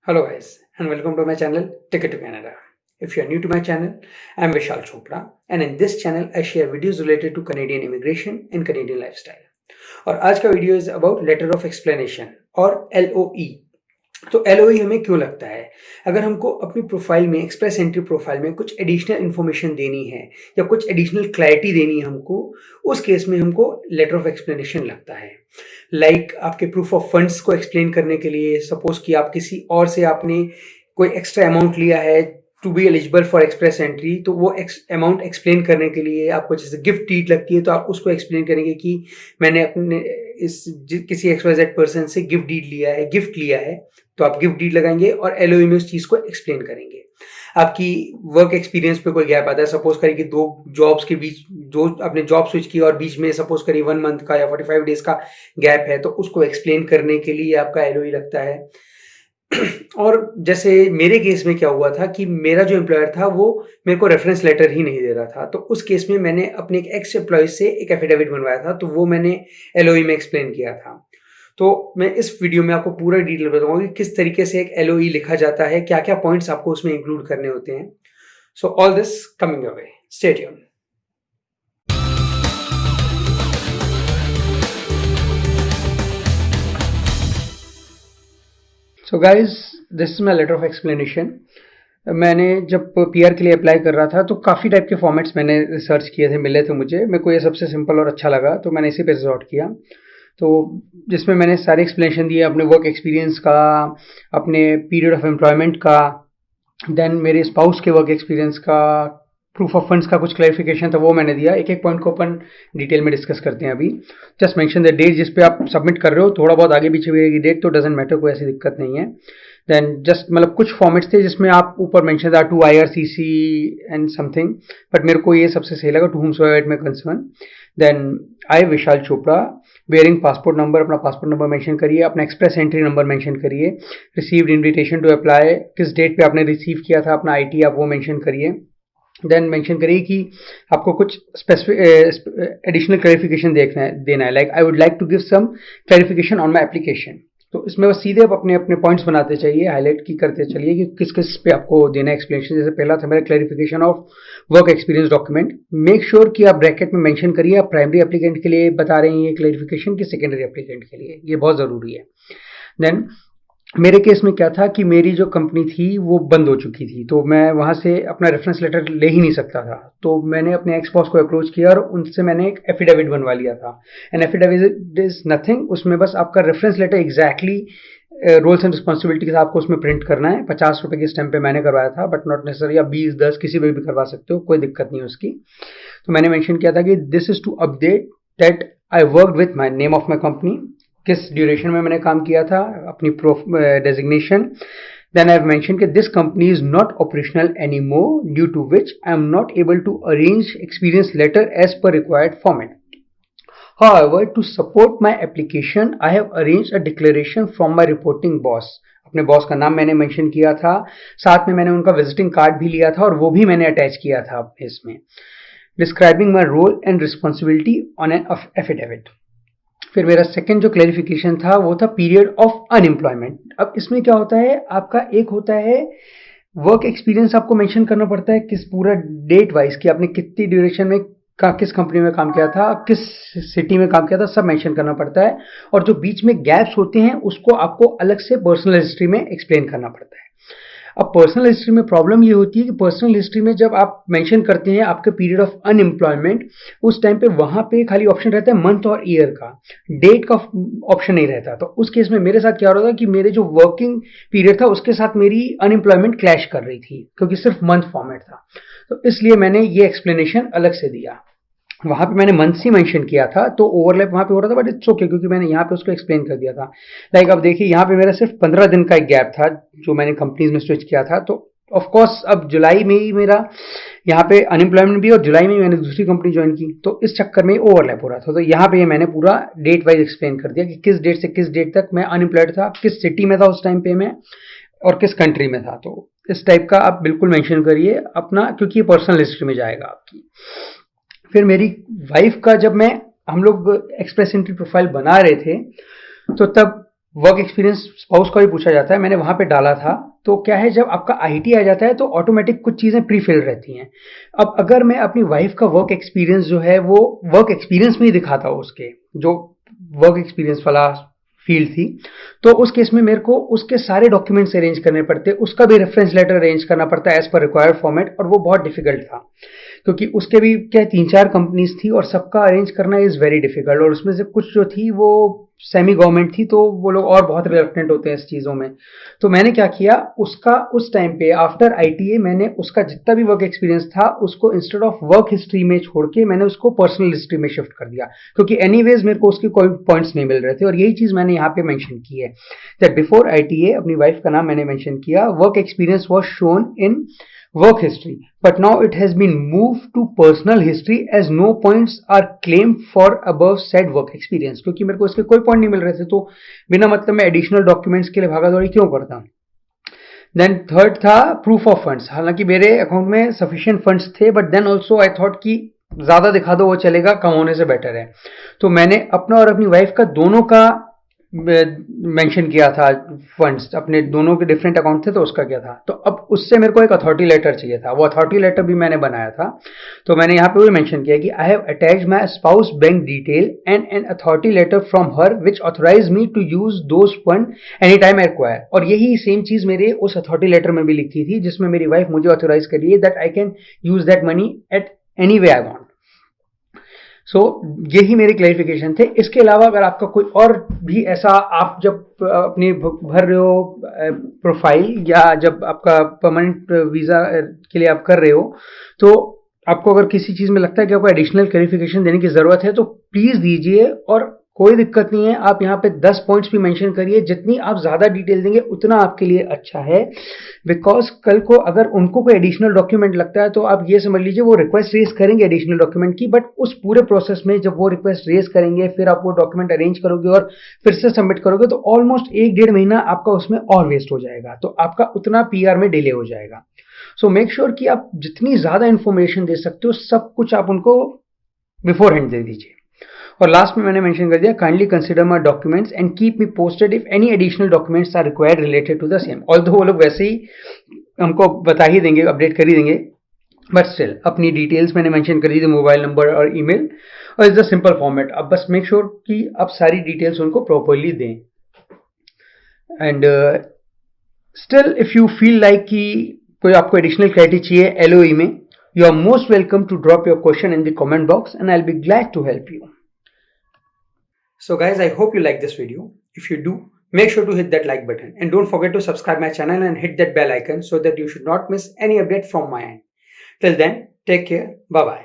Hello guys and welcome to my channel Ticket to Canada. If you are new to my channel, I am Vishal Chopra and in this channel I share videos related to Canadian immigration and Canadian lifestyle. और आज का video is about letter of explanation और LOE. तो LOE हमें क्यों लगता है? अगर हमको अपनी प्रोफाइल में एक्सप्रेस एंट्री प्रोफाइल में कुछ एडिशनल इन्फॉर्मेशन देनी है या कुछ एडिशनल क्लैरिटी देनी है हमको, उस केस में हमको लेटर ऑफ एक्सप्लेनेशन लगता है. लाइक आपके प्रूफ ऑफ फंड्स को एक्सप्लेन करने के लिए, सपोज कि आप किसी और से आपने कोई एक्स्ट्रा अमाउंट लिया है to be eligible for express entry, तो वो अमाउंट एक्सप्लेन करने के लिए आपको जैसे गिफ्ट डीड लगती है तो आप उसको एक्सप्लेन करेंगे कि मैंने अपने किसी XYZ पर्सन से गिफ्ट डीड लिया है, गिफ्ट लिया है, तो आप गिफ्ट डीड लगाएंगे और LOE में उस चीज़ को एक्सप्लेन करेंगे. आपकी वर्क एक्सपीरियंस पे कोई गैप आता है, सपोज करिए कि दो जॉब्स के बीच, जो आपने जॉब स्विच की और बीच में सपोज करिए 1 मंथ का या 45 डेज का गैप है, तो उसको एक्सप्लेन करने के लिए आपका LOE लगता है. और जैसे मेरे केस में क्या हुआ था कि मेरा जो एम्प्लॉयर था वो मेरे को रेफरेंस लेटर ही नहीं दे रहा था, तो उस केस में मैंने अपने एक एक्स एम्प्लॉय से एक एफिडेविट बनवाया था, तो वो मैंने LOE में एक्सप्लेन किया था. तो मैं इस वीडियो में आपको पूरा डिटेल बताऊंगा कि किस तरीके से एक LOE लिखा जाता है, क्या क्या पॉइंट्स आपको उसमें इंक्लूड करने होते हैं. So all this coming your way, stay tuned. So guys, this is my letter of explanation. मैंने जब PR के लिए अप्लाई कर रहा था तो काफ़ी टाइप के फॉर्मेट्स मैंने रिसर्च किए थे, मिले थे मुझे. मेरे को ये सबसे सिंपल और अच्छा लगा तो मैंने इसी पे रिजॉर्ट किया. तो जिसमें मैंने सारे एक्सप्लेनेशन दिए अपने वर्क एक्सपीरियंस का, अपने पीरियड ऑफ एम्प्लॉयमेंट का, देन मेरे स्पाउस के वर्क एक्सपीरियंस का, प्रूफ ऑफ फंड्स का कुछ क्लैरिफिकेशन था वो मैंने दिया. एक एक पॉइंट को अपन डिटेल में डिस्कस करते हैं अभी. जस्ट मेंशन द डेट जिस पे आप सबमिट कर रहे हो, थोड़ा बहुत आगे पीछे भी रहेगी डेट तो डजेंट मैटर, कोई ऐसी दिक्कत नहीं है. देन जस्ट मतलब कुछ फॉर्मेट्स थे जिसमें आप ऊपर मेंशन था to IRCC and something, but मेरे को ये सबसे सही लगा, to whomsoever it may concern. Then I Vishal Chopra wearing passport number, अपना पासपोर्ट नंबर मेंशन करिए, अपना एक्सप्रेस एंट्री नंबर मेंशन करिए, रिसीव्ड इन्विटेशन टू अप्लाई, किस डेट पे आपने रिसीव किया था, अपना IT आप वो मेंशन करिए. देन मेंशन करिए कि आपको कुछ स्पेसिफिक एडिशनल क्लैरिफिकेशन देना है, like I would like to give some clarification on my application. तो इसमें बस सीधे आप अपने अपने पॉइंट्स बनाते चाहिए, हाईलाइट की करते चलिए कि किस किस पे आपको देना है एक्सप्लेनेशन. जैसे पहला था मेरा clarification of work experience document. Make sure कि आप ब्रैकेट में मेंशन करिए आप प्राइमरी एप्लीकेंट के लिए बता रहे हैं ये क्लैरिफिकेशन कि सेकेंडरी एप्लीकेंट के लिए, ये बहुत ज़रूरी है. देन मेरे केस में क्या था कि मेरी जो कंपनी थी वो बंद हो चुकी थी, तो मैं वहाँ से अपना रेफरेंस लेटर ले ही नहीं सकता था. तो मैंने अपने एक्स बॉस को अप्रोच किया और उनसे मैंने एक एफिडेविट बनवा लिया था. एंड एफिडेविट इज नथिंग, उसमें बस आपका reference letter exactly roles and responsibility के साथ आपको उसमें प्रिंट करना है. 50 रुपये के स्टैम्प पे मैंने करवाया था, बट नॉट नेसेसरी, आप 20, 10 किसी पे भी करवा सकते हो, कोई दिक्कत नहीं है उसकी. तो मैंने मेंशन किया था कि this is to update that I work with my name of my company, किस ड्यूरेशन में मैंने काम किया था, अपनी designation. Then I have mention that this company is not operational any more due to which I am not able to arrange experience letter as per required format. However, to support my application, I have arranged a declaration from my reporting boss. अपने boss का नाम मैंने mention किया था, साथ में मैंने उनका विजिटिंग कार्ड भी लिया था और वो भी मैंने अटैच किया था इसमें, describing my role and responsibility on an affidavit. फिर मेरा सेकंड जो क्लैरिफिकेशन था वो था पीरियड ऑफ अनएम्प्लॉयमेंट. अब इसमें क्या होता है, आपका एक होता है वर्क एक्सपीरियंस, आपको मेंशन करना पड़ता है किस पूरा डेट वाइज कि आपने कितनी ड्यूरेशन में किस कंपनी में काम किया था, किस सिटी में काम किया था, सब मेंशन करना पड़ता है. और जो बीच में गैप्स होते हैं उसको आपको अलग से पर्सनल हिस्ट्री में एक्सप्लेन करना पड़ता है. अब पर्सनल हिस्ट्री में प्रॉब्लम ये होती है कि पर्सनल हिस्ट्री में जब आप मेंशन करते हैं आपके पीरियड ऑफ अनएम्प्लॉयमेंट, उस टाइम पे वहां पे खाली ऑप्शन रहता है मंथ और ईयर का, डेट का ऑप्शन नहीं रहता. तो उस केस में मेरे साथ क्या हो रहा था कि मेरे जो वर्किंग पीरियड था उसके साथ मेरी अनएम्प्लॉयमेंट क्लैश कर रही थी, क्योंकि सिर्फ मंथ फॉर्मेट था. तो इसलिए मैंने ये एक्सप्लेनेशन अलग से दिया. वहां पे मैंने मंथ्स ही मेंशन किया था, तो ओवरलैप वहां पे हो रहा था, बट इट्स ओके क्योंकि मैंने यहाँ पे उसको एक्सप्लेन कर दिया था. लाइक अब देखिए यहाँ पे मेरा सिर्फ 15 दिन का एक गैप था जो मैंने कंपनीज में स्विच किया था. तो ऑफ कोर्स अब जुलाई में ही मेरा यहाँ पे अनएम्प्लॉयमेंट भी और जुलाई में ही मैंने दूसरी कंपनी ज्वाइन की, तो इस चक्कर में ओवरलैप हो रहा था. तो यहाँ पे मैंने पूरा डेट वाइज एक्सप्लेन कर दिया कि किस डेट से किस डेट तक मैं अनएम्प्लॉयड था, किस सिटी में था उस टाइम पे मैं, और किस कंट्री में था. तो इस टाइप का आप बिल्कुल मेंशन करिए अपना, क्योंकि ये पर्सनल हिस्ट्री में जाएगा आपकी. फिर मेरी वाइफ का जब हम लोग एक्सप्रेस एंट्री प्रोफाइल बना रहे थे, तो तब वर्क एक्सपीरियंस स्पाउस का भी पूछा जाता है, मैंने वहां पे डाला था। तो क्या है, जब आपका आईटी आ जाता है तो ऑटोमेटिक कुछ चीजें प्री फिल रहती हैं। अब अगर मैं अपनी वाइफ का वर्क एक्सपीरियंस जो है वो वर्क एक्सपीरियंस में ही दिखाता हूँ, उसके जो वर्क एक्सपीरियंस वाला फील्ड थी, तो उस केस में मेरे को उसके सारे डॉक्यूमेंट्स अरेंज करने पड़ते, उसका भी रेफरेंस लेटर अरेंज करना पड़ता है एज पर रिक्वायर्ड फॉर्मेट, और वो बहुत डिफिकल्ट था क्योंकि उसके भी क्या 3-4 कंपनीज थी और सबका अरेंज करना इज वेरी डिफिकल्ट, और उसमें से कुछ जो थी वो सेमी गवर्नमेंट थी, तो वो लोग और बहुत रिलक्टेंट होते हैं इस चीज़ों में। तो मैंने क्या किया, उसका उस टाइम पे आफ्टर आईटीए मैंने उसका जितना भी वर्क एक्सपीरियंस था उसको इंस्टेड ऑफ वर्क हिस्ट्री में छोड़ के मैंने उसको पर्सनल हिस्ट्री में शिफ्ट कर दिया, क्योंकि एनीवेज मेरे को उसके कोई पॉइंट्स नहीं मिल रहे थे। और यही चीज़ मैंने यहाँ पे मेंशन की है दैट बिफोर आईटीए अपनी वाइफ का नाम मैंने मेंशन किया, work experience was shown in work history, but now it has been moved to personal history as no points are claimed for above said work experience, क्योंकि मेरे को इसके कोई पॉइंट नहीं मिल रहे थे, तो बिना मतलब मैं एडिशनल डॉक्यूमेंट्स के लिए भागा दौड़ी क्यों करता। देन थर्ड था प्रूफ ऑफ फंड्स, हालांकि मेरे अकाउंट में सफिशिएंट फंड्स थे, but then also I thought कि ज्यादा दिखा दो वो चलेगा, कम होने से बेटर है। तो मैंने अपना और अपनी वाइफ का दोनों का मेंशन किया था, फंड्स अपने दोनों के डिफरेंट अकाउंट थे तो उसका क्या था। तो अब उससे मेरे को एक अथॉरिटी लेटर चाहिए था, वो अथॉरिटी लेटर भी मैंने बनाया था। तो मैंने यहाँ पे वही मेंशन किया कि I have attached my spouse bank detail and an authority letter from her which authorise me to use those fund any time I require. और यही सेम चीज मेरे उस अथॉरिटी लेटर में भी लिखी थी, जिसमें मेरी वाइफ मुझे ऑथराइज करी है that I can use that money at any way I want. So यही मेरे क्लैरिफिकेशन थे। इसके अलावा अगर आपका कोई और भी ऐसा, आप जब अपनी भर रहे हो प्रोफाइल, या जब आपका परमानेंट वीजा के लिए आप कर रहे हो, तो आपको अगर किसी चीज में लगता है कि आपको एडिशनल क्लैरिफिकेशन देने की जरूरत है तो प्लीज दीजिए, और कोई दिक्कत नहीं है। आप यहाँ पे 10 पॉइंट्स भी मेंशन करिए, जितनी आप ज्यादा डिटेल देंगे उतना आपके लिए अच्छा है, बिकॉज कल को अगर उनको कोई एडिशनल डॉक्यूमेंट लगता है तो आप ये समझ लीजिए वो रिक्वेस्ट रेज करेंगे एडिशनल डॉक्यूमेंट की, बट उस पूरे प्रोसेस में जब वो रिक्वेस्ट रेज करेंगे फिर आप वो डॉक्यूमेंट अरेंज करोगे और फिर से सबमिट करोगे, तो ऑलमोस्ट 1-1.5 महीना आपका उसमें और वेस्ट हो जाएगा, तो आपका उतना पीआर में डिले हो जाएगा। सो मेक श्योर कि आप जितनी ज्यादा इंफॉर्मेशन दे सकते हो सब कुछ आप उनको बिफोर हैंड दे दीजिए। और लास्ट में मैंने मेंशन कर दिया, kindly consider my documents and keep me posted if any additional documents are required related to the same. Although वो लोग वैसे ही हमको बता ही देंगे, अपडेट कर ही देंगे, बट स्टिल अपनी डिटेल्स मैंने मेंशन कर दी थी, मोबाइल नंबर और ईमेल, और इज द सिंपल फॉर्मेट। अब बस मेक श्योर कि आप सारी डिटेल्स उनको प्रॉपरली दें। And still if you feel like कि कोई आपको एडिशनल क्लैरिटी चाहिए एलओई में, you are most welcome to drop your question in the comment box and I will be glad to help you. So guys, I hope you like this video. If you do, make sure to hit that like button and don't forget to subscribe my channel and hit that bell icon so that you should not miss any update from my end. Till then, take care. Bye bye.